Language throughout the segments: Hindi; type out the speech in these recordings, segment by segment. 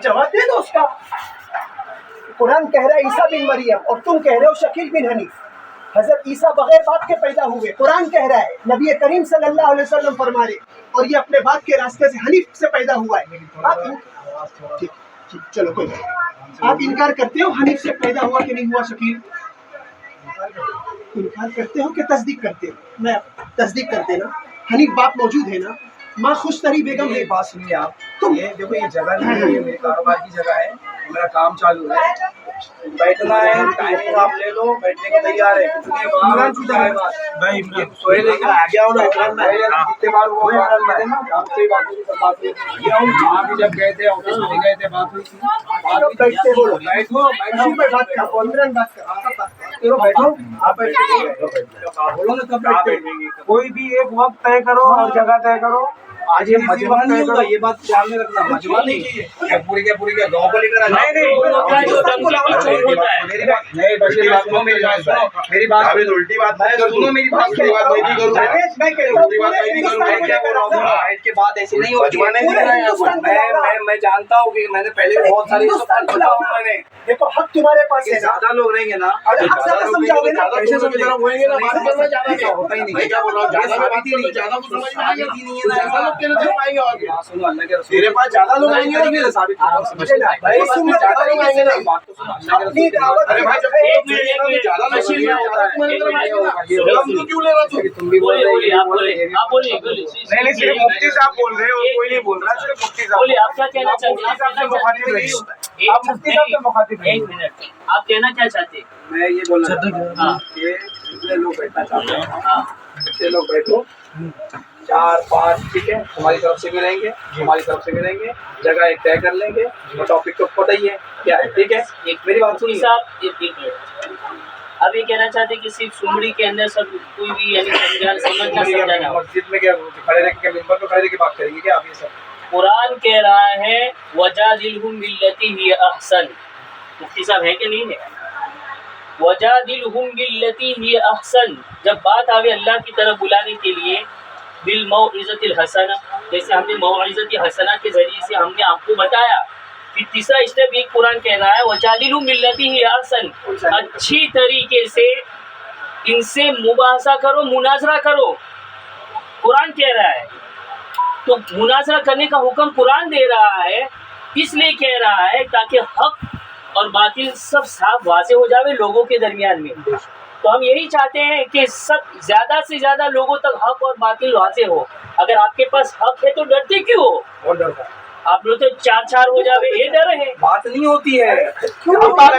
जवाब दे दो उसका। कुरान कह रहा है ईसा बिन मरियम और तुम कह रहे हो शकील बिन हनीफ। हजरत ईसा बगैर बाप के पैदा हुए, कुरान कह रहा है, नबी करीम सल्लल्लाहु अलैहि वसल्लम फरमा रहे, और ये अपने बाप के रास्ते से हनीफ से पैदा हुआ है। आप ठीक चलो कोई बात। आप इनकार करते हो हनीफ से पैदा हुआ कि नहीं हुआ शकील? इनकार करते हो कि तस्दीक करते हो? मैं तस्दीक करते ना, हनीफ बाप मौजूद है ना, माँ खुशतरी बेगम है। बात सुनिए आप, ये देखो ये जगह नहीं है, ये मेरे कारोबार की जगह है, मेरा काम चालू है, बैठना है, टाइमिंग आप ले लो, बैठने को तैयार है। भाई सोए लेके आ गया हूँ ना, कितने बार वो आपसे बात हुई, सब बात हुई, वहाँ भी जब गए थे ऑफिस में गए थे, बात हुई थी, बैठते बोलो, बैठो बात करो, बैठो आप बोलो ना तब बैठेंगे। कोई भी एक वक्त तय करो और जगह तय करो। आज ये मजमा नहीं होगा, ये बात ध्यान में रखना, मजमा नहीं है। पूरी क्या गाँव को लेकर मेरी बात उल्टी बात सुनो, मेरी बात के बाद ऐसी नहीं होती। मैं जानता हूँ कि मैंने पहले बहुत सारे मैंने देखो हक तुम्हारे पास है। ज्यादा लोग रहेंगे ना, समझाओगे ना, होता ही नहीं। क्या बोल रहा हूँ, तेरे पास ज्यादा लोग आएंगे ना, फिर साबित अरे भाई क्यों ले रहा तू? तुम भी बोल रहे नहीं, सिर्फ मुफ्ती साहब बोल रहे हो, कोई नहीं बोल रहा, सिर्फ मुफ्ती साहब। बोलिए आप क्या कहना चाहते हैं? आप मुफ्ती साहब से मुखातिब नहीं। एक मिनट, आप कहना क्या चाहते हैं? मैं ये बोल रहा हूँ कि जितने लोग बैठना चाहते हैं जितने लोग बैठो, 4-5 ठीक है, हमारी तरफ से भी रहेंगे, हमारी तरफ से भी रहेंगे, जगह एक तय कर लेंगे, और टॉपिक तो पता ही है क्या है, ठीक है। एक मेरी बात सुनिए साहब, एक मिनट, अब ये कहना चाहते हैं कि सिर्फ सुमड़ी के अंदर सब कोई भी यानी समझना मस्जिद में क्या खड़े रह के मिंबर पे खड़े रह के बात करेंगे क्या आप? ये सब कुरान कह रहा है वजादिलहुम बिल्लती हिय अहसन। मुफ्ती साहब है कि नहीं है? वजादिलहुम बिल्लती हिय अहसन, जब बात आवे अल्लाह की तरफ बुलाने के लिए, बिल मौइज़तिल हसना, जैसे हमने मौइज़ति हसना के जरिए से हमने आपको बताया। फिर तीसरा स्टेप ये कुरान कह रहा है वजादिलहुम बिल्लती हिय अहसन, अच्छी तरीके से इनसे मुबाहसा करो, मुनाजरा करो, कुरान कह रहा है। तो मुनाजरा करने का हुक्म कुरान दे रहा है, इसलिए कह रहा है ताकि हक और बातिल सब साफ वाज़ेह हो जावे लोगों के दरमियान में। तो हम यही चाहते हैं कि सब ज़्यादा से ज़्यादा लोगों तक हक और बातिल वाज़ेह हो। अगर आपके पास हक है तो डरते क्यों हो? और डरता आप लोग तो 4-4 हो जावे, ये डर है। बात नहीं होती है, आपका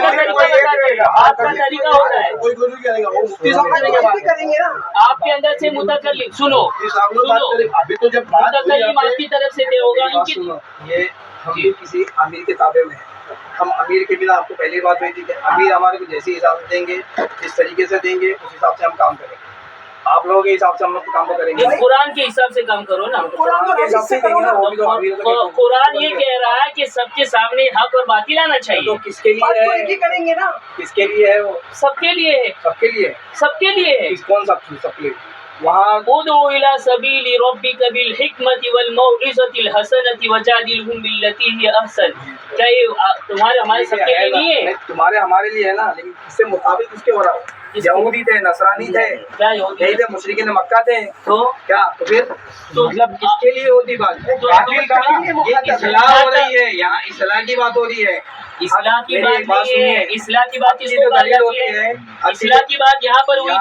तरीका होता है, कोई गुरु करेंगे ना, आपके अंदर से मुतकल्लिम सुनो, अभी तो जब मुतकल्लिम आपकी तरफ से होगा इनकी। ये हम भी किसी अमीर के ताबे में हैं, हम अमीर के बिना, आपको पहली बात हुई थी कि अमीर हमारे को जैसी इजाजत देंगे, जिस तरीके से देंगे, उस हिसाब से हम काम करेंगे। आप लोगों के हिसाब से हम लोग काम करेंगे, कुरान के हिसाब से काम करो ना। कुरान के हिसाब से देंगे ना, वो भी तो अमीर को। कुरान ये कह रहा है कि सबके सामने हक और बातिल आना चाहिए। तो किसके लिए है? करेंगे ना, किसके लिए है वो? सबके लिए है, सबके लिए, सबके लिए है। कौन सबके लिए? वहाँ उदउ इला सबीली रब्बिका बिल हिकमति वल मौइज़तिल हसनति वजादिलहुम बिल्लती हिय अहसन। क्या ये तुम्हारे हमारे सबके लिए नहीं है? तुम्हारे हमारे लिए है ना, लेकिन इससे मुताबिक उसके हो रहा हो। यहूदी थे, नसरानी थे, क्या यही थे, मुशरिकीन मक्का थे, तो क्या तो फिर तो मतलब किसके लिए होती बात? ये इस्लाह हो रही है, यहाँ इस्लाह की बात हो रही है। इस्लाह की बात नहीं है, इस्लाह की बात किसको कहा जाती है? इस्लाह की बात यहाँ पर हुई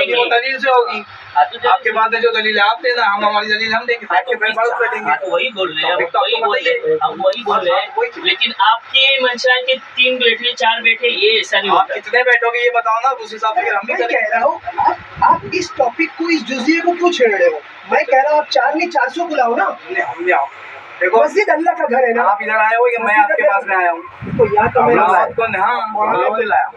जो दलील से होगी। आपके बाद जो दलील है आप देना, हम हमारी दलील हम देंगे, वही बोल रहे हैं, हम वही बोल रहे हैं। लेकिन आपके मंशा के 3 बैठे 4 बैठे, ये ऐसा नहीं होता। कितने बैठोगे ये बताओ ना, उस हिसाब से हम भी कह रहा हूँ। आप इस टॉपिक को, इस जुज़िये को क्यों छेड़ रहे हो? मैं कह रहा हूँ आप 4 नहीं 400 बुलाओ ना। हम भी आओ, देखो मस्जिद अल्लाह का घर है ना। आप इधर आए हो या मैं आपके पास में आया हूँ? तो यहाँ तो मैं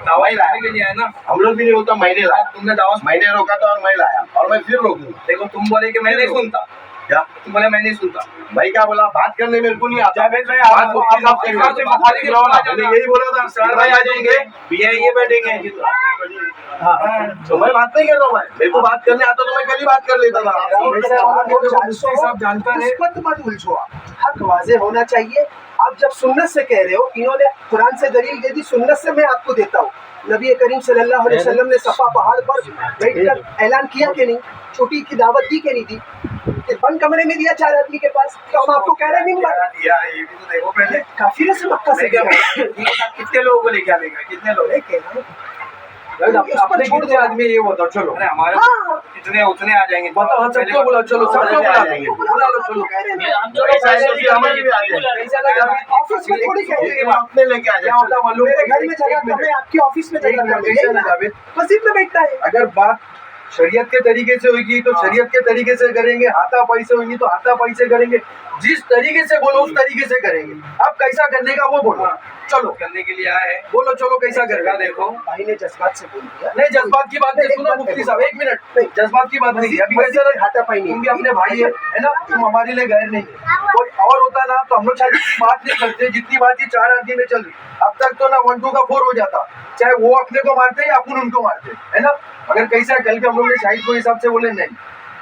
दवाई लाने के लिए आया ना। हम लोग भी नहीं होता, मैंने लाया, तुमने दावा मैंने रोका था और मैं लाया और मैं फिर रोकूंगा। देखो तुम बोले कि मैं नहीं सुनता, क्या तुम बोले मैं नहीं सुनता। भाई क्या बोला? बात करने मेरे को नहीं आता। जावेद भाई, बात आप- मुफ्ती साहब से आप- करो। आप- खाली गिराओ ना। मैंने यही बोला था, सर भाई आ जाएंगे, ये बैठेंगे। हाँ तो मैं बात नहीं कर रहा हूँ। मैं मेरे को बात करने आता तो मैं कल ही बात कर लेता था। मुफ्ती साहब जानता है। उसमें मत उलझो आप, हक वाजे होना चाहिए। आप जब सुन्नत से कह रहे हो, इन्होंने कुरान से दलील दे दी, सुन्नत से मैं आपको देता हूँ। नबी करीम सल्लल्लाहु अलैहि वसल्लम ने सफा पहाड़ पर बैठकर ऐलान किया कि नहीं, छुट्टी की दावत दी कि नहीं दी? कि बंद कमरे में दिया 4 आदमी के पास, तो हम आपको कह रहे हैं मिंबर। या ये भी तो देखो पहले। काफिर से मक्का से मैं क्या गया। कितने लोगों को लेके आने का? कितने लोग? अपने छोड़ दो आदमी ये बताओ, चलो अरे हमारे हाँ। कितने उतने आ जाएंगे। बताओ, हाँ, सबको बुलाओ, चलो सबको बुला लेंगे। बुला लो, चलो। हम तो पैसा है कि हमारे भी आ जाए। ऑफिस में थोड़ी कहते हैं, अपने लेके आ क्या होता है मालूम? मेरे घर में जगह कम है, आपकी ऑफिस में जगह कम है, कैसा ना जावेद? मस्जिद में बैठता है। अगर बात शरीयत के तरीके से होगी तो शरीयत के तरीके से करेंगे, हाथापाई से होगी तो हाथापाई से करेंगे। जिस तरीके से बोलो उस तरीके से करेंगे। अब कैसा करने का वो बोलो, चलो करने के लिए आए हैं। बोलो, चलो कैसा करेगा? देखो भाई ने जज्बात से बोल दिया। नहीं, जज्बात की बात नहीं, सुनो मुफ्ती साहब, एक मिनट। नहीं, जज्बात की बात नहीं है। अभी कैसे रहे? हाथापाई नहीं। तुम भी अपने भाई है ना, तुम हमारे लिए गैर नहीं है। कोई और होता ना तो हम लोग शायद इतनी बात नहीं करते जितनी बात ये 4 आदमी में चल रही। अब तक तो ना 1-2 का 4 हो जाता, चाहे वो अपने को मारते या अपन उनको मारते, है ना। अगर कैसा कल के हम लोग ने शाहिद को हिसाब से बोले नहीं,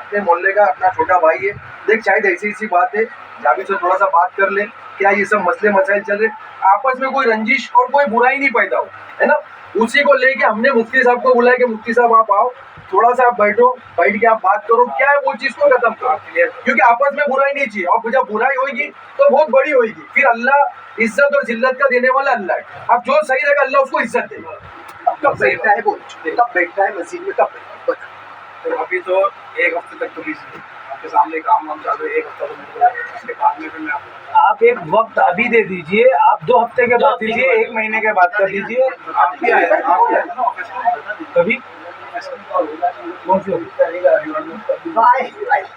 अपने मोहल्ले का अपना छोटा भाई है, देख शायद ऐसी बात है, जावेद से थोड़ा सा बात कर ले, क्या ये सब मसले मसाइल चल रहे, आपस में कोई रंजिश और कोई बुराई नहीं पैदा हो, है ना। उसी को लेके हमने मुफ्ती साहब को बुलाया कि मुफ्ती साहब आप आओ, थोड़ा सा आप बैठो, बैठ के आप बात करो, क्या है वो चीज को खत्म करो, क्योंकि आपस में बुराई नहीं चाहिए। और जब बुराई होगी तो बहुत बड़ी होगी, फिर अल्लाह इज्जत और जिल्लत का देने वाला अल्लाह है। अब जो सही रहेगा अल्लाह उसको इज्जत देगा। अब कब बैठता है बोल, कब बैठता है मस्जिद में, कब बैठता है? तो अभी तो 1 हफ्ते तक तो बिजी है, आपके सामने काम वाम चालू है। 1 हफ्ता तो मेरे को, उसके बाद में फिर मैं आपको आप एक वक्त अभी दे दीजिए, आप 2 हफ्ते के बाद दीजिए, 1 महीने के बाद कर दीजिए। आप भी आए ना ऑफिस में? कभी कौन सी बाय।